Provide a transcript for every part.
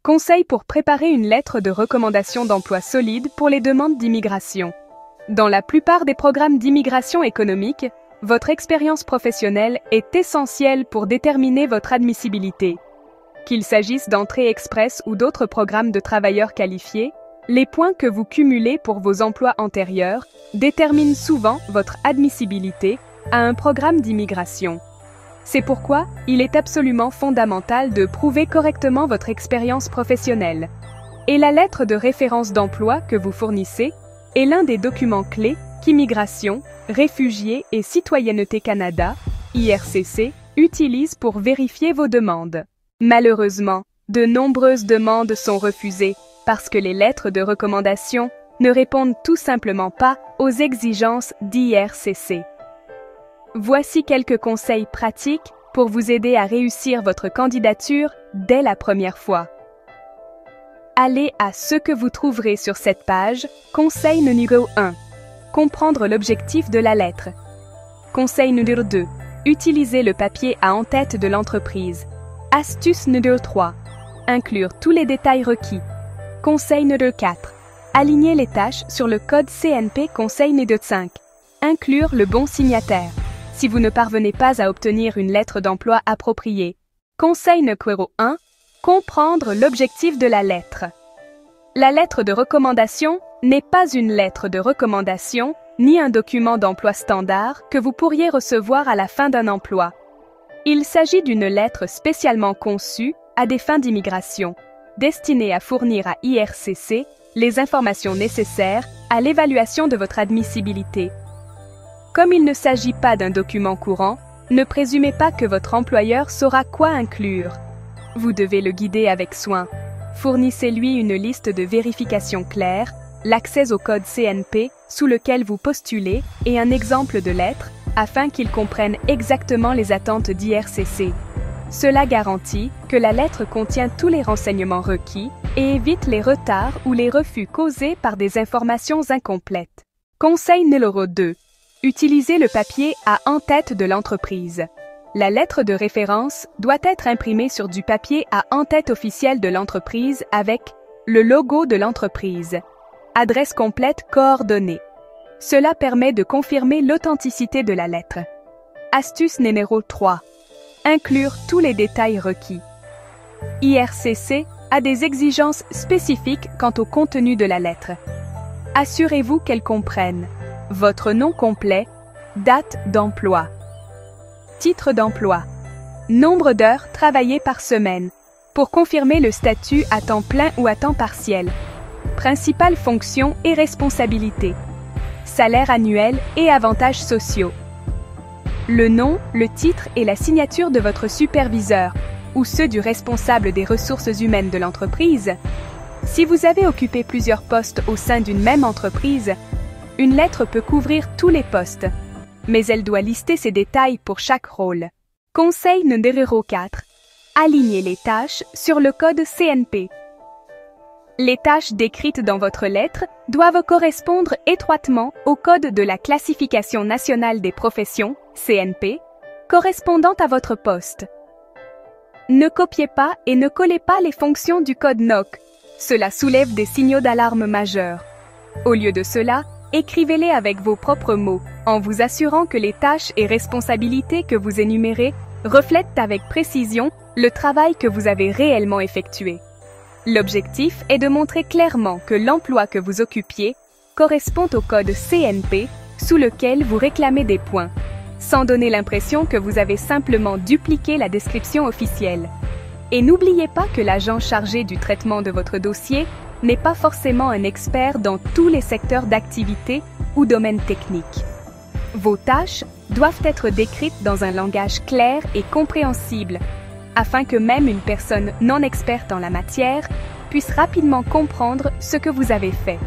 Conseils pour préparer une lettre de recommandation d'emploi solide pour les demandes d'immigration. Dans la plupart des programmes d'immigration économique, votre expérience professionnelle est essentielle pour déterminer votre admissibilité. Qu'il s'agisse d'entrée express ou d'autres programmes de travailleurs qualifiés, les points que vous cumulez pour vos emplois antérieurs déterminent souvent votre admissibilité à un programme d'immigration. C'est pourquoi il est absolument fondamental de prouver correctement votre expérience professionnelle. Et la lettre de référence d'emploi que vous fournissez est l'un des documents clés qu'Immigration, Réfugiés et Citoyenneté Canada, IRCC, utilise pour vérifier vos demandes. Malheureusement, de nombreuses demandes sont refusées parce que les lettres de recommandation ne répondent tout simplement pas aux exigences d'IRCC. Voici quelques conseils pratiques pour vous aider à réussir votre candidature dès la première fois. Allez à ce que vous trouverez sur cette page. Conseil numéro 1. Comprendre l'objectif de la lettre. Conseil numéro 2. Utiliser le papier à en-tête de l'entreprise. Astuce numéro 3. Inclure tous les détails requis. Conseil numéro 4. Aligner les tâches sur le code CNP. Conseil numéro 5. Inclure le bon signataire. Si vous ne parvenez pas à obtenir une lettre d'emploi appropriée. Conseil numéro 1. Comprendre l'objectif de la lettre. La lettre de recommandation n'est pas une lettre de recommandation ni un document d'emploi standard que vous pourriez recevoir à la fin d'un emploi. Il s'agit d'une lettre spécialement conçue à des fins d'immigration, destinée à fournir à IRCC les informations nécessaires à l'évaluation de votre admissibilité. Comme il ne s'agit pas d'un document courant, ne présumez pas que votre employeur saura quoi inclure. Vous devez le guider avec soin. Fournissez-lui une liste de vérifications claires, l'accès au code CNP sous lequel vous postulez et un exemple de lettre afin qu'il comprenne exactement les attentes d'IRCC. Cela garantit que la lettre contient tous les renseignements requis et évite les retards ou les refus causés par des informations incomplètes. Conseil numéro 2. Utilisez le papier à en-tête de l'entreprise. La lettre de référence doit être imprimée sur du papier à en-tête officiel de l'entreprise avec le logo de l'entreprise. Adresse complète coordonnée. Cela permet de confirmer l'authenticité de la lettre. Astuce numéro 3. Inclure tous les détails requis. IRCC a des exigences spécifiques quant au contenu de la lettre. Assurez-vous qu'elle comprenne votre nom complet, date d'emploi, titre d'emploi, nombre d'heures travaillées par semaine, pour confirmer le statut à temps plein ou à temps partiel, principales fonctions et responsabilités, salaire annuel et avantages sociaux, le nom, le titre et la signature de votre superviseur ou ceux du responsable des ressources humaines de l'entreprise. Si vous avez occupé plusieurs postes au sein d'une même entreprise, une lettre peut couvrir tous les postes, mais elle doit lister ses détails pour chaque rôle. Conseil numéro 4. Alignez les tâches sur le code CNP. Les tâches décrites dans votre lettre doivent correspondre étroitement au code de la Classification nationale des professions, CNP, correspondant à votre poste. Ne copiez pas et ne collez pas les fonctions du code NOC. Cela soulève des signaux d'alarme majeurs. Au lieu de cela, écrivez-les avec vos propres mots, en vous assurant que les tâches et responsabilités que vous énumérez reflètent avec précision le travail que vous avez réellement effectué. L'objectif est de montrer clairement que l'emploi que vous occupiez correspond au code CNP sous lequel vous réclamez des points, sans donner l'impression que vous avez simplement dupliqué la description officielle. Et n'oubliez pas que l'agent chargé du traitement de votre dossier n'est pas forcément un expert dans tous les secteurs d'activité ou domaines techniques. Vos tâches doivent être décrites dans un langage clair et compréhensible, afin que même une personne non experte en la matière puisse rapidement comprendre ce que vous avez fait.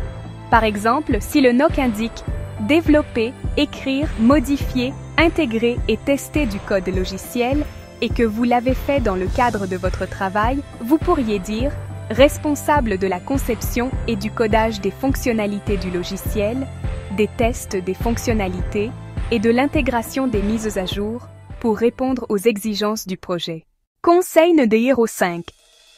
Par exemple, si le NOC indique « développer, écrire, modifier, intégrer et tester du code logiciel » et que vous l'avez fait dans le cadre de votre travail, vous pourriez dire « responsable de la conception et du codage des fonctionnalités du logiciel, des tests des fonctionnalités et de l'intégration des mises à jour pour répondre aux exigences du projet. » Conseil numéro 5.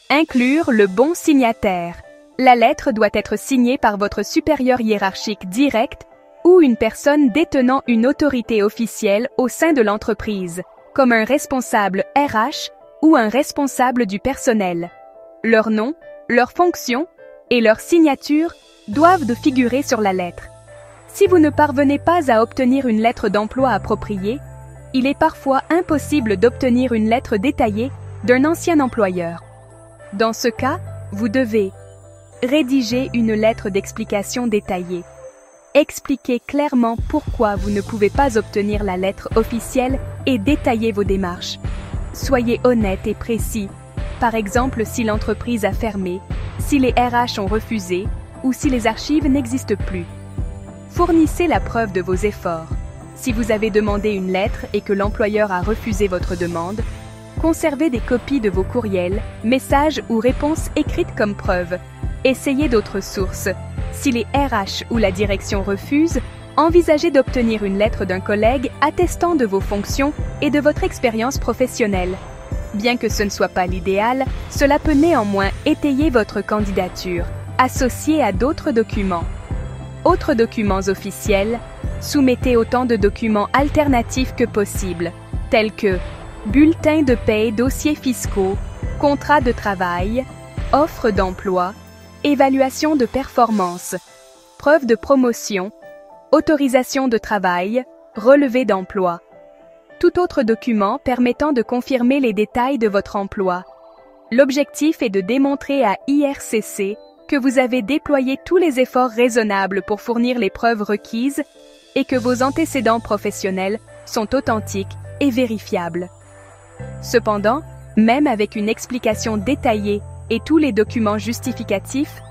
Inclure le bon signataire. La lettre doit être signée par votre supérieur hiérarchique direct ou une personne détenant une autorité officielle au sein de l'entreprise, comme un responsable RH ou un responsable du personnel. Leur nom, leur fonction et leur signature doivent de figurer sur la lettre. Si vous ne parvenez pas à obtenir une lettre d'emploi appropriée, il est parfois impossible d'obtenir une lettre détaillée d'un ancien employeur. Dans ce cas, vous devez rédiger une lettre d'explication détaillée. Expliquez clairement pourquoi vous ne pouvez pas obtenir la lettre officielle et détaillez vos démarches. Soyez honnête et précis. Par exemple, si l'entreprise a fermé, si les RH ont refusé ou si les archives n'existent plus. Fournissez la preuve de vos efforts. Si vous avez demandé une lettre et que l'employeur a refusé votre demande, conservez des copies de vos courriels, messages ou réponses écrites comme preuve. Essayez d'autres sources. Si les RH ou la direction refusent, envisagez d'obtenir une lettre d'un collègue attestant de vos fonctions et de votre expérience professionnelle. Bien que ce ne soit pas l'idéal, cela peut néanmoins étayer votre candidature, associée à d'autres documents. Autres documents officiels, soumettez autant de documents alternatifs que possible, tels que bulletins de paie, dossiers fiscaux, contrats de travail, offres d'emploi, évaluation de performance, preuve de promotion, autorisation de travail, relevé d'emploi. Tout autre document permettant de confirmer les détails de votre emploi. L'objectif est de démontrer à IRCC que vous avez déployé tous les efforts raisonnables pour fournir les preuves requises et que vos antécédents professionnels sont authentiques et vérifiables. Cependant, même avec une explication détaillée et tous les documents justificatifs,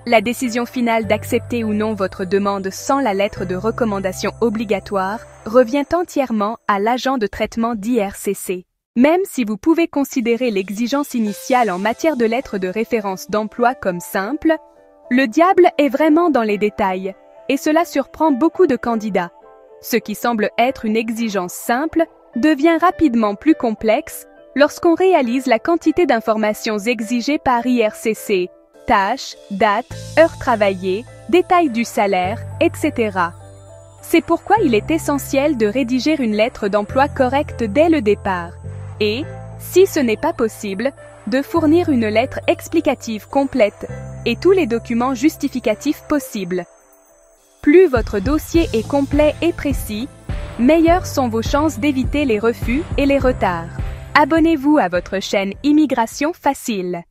la décision finale d'accepter ou non votre demande sans la lettre de recommandation obligatoire revient entièrement à l'agent de traitement d'IRCC. Même si vous pouvez considérer l'exigence initiale en matière de lettre de référence d'emploi comme simple, le diable est vraiment dans les détails, et cela surprend beaucoup de candidats. Ce qui semble être une exigence simple devient rapidement plus complexe lorsqu'on réalise la quantité d'informations exigées par IRCC, tâches, dates, heures travaillées, détails du salaire, etc. C'est pourquoi il est essentiel de rédiger une lettre d'emploi correcte dès le départ et, si ce n'est pas possible, de fournir une lettre explicative complète et tous les documents justificatifs possibles. Plus votre dossier est complet et précis, meilleures sont vos chances d'éviter les refus et les retards. Abonnez-vous à votre chaîne Immigration Facile.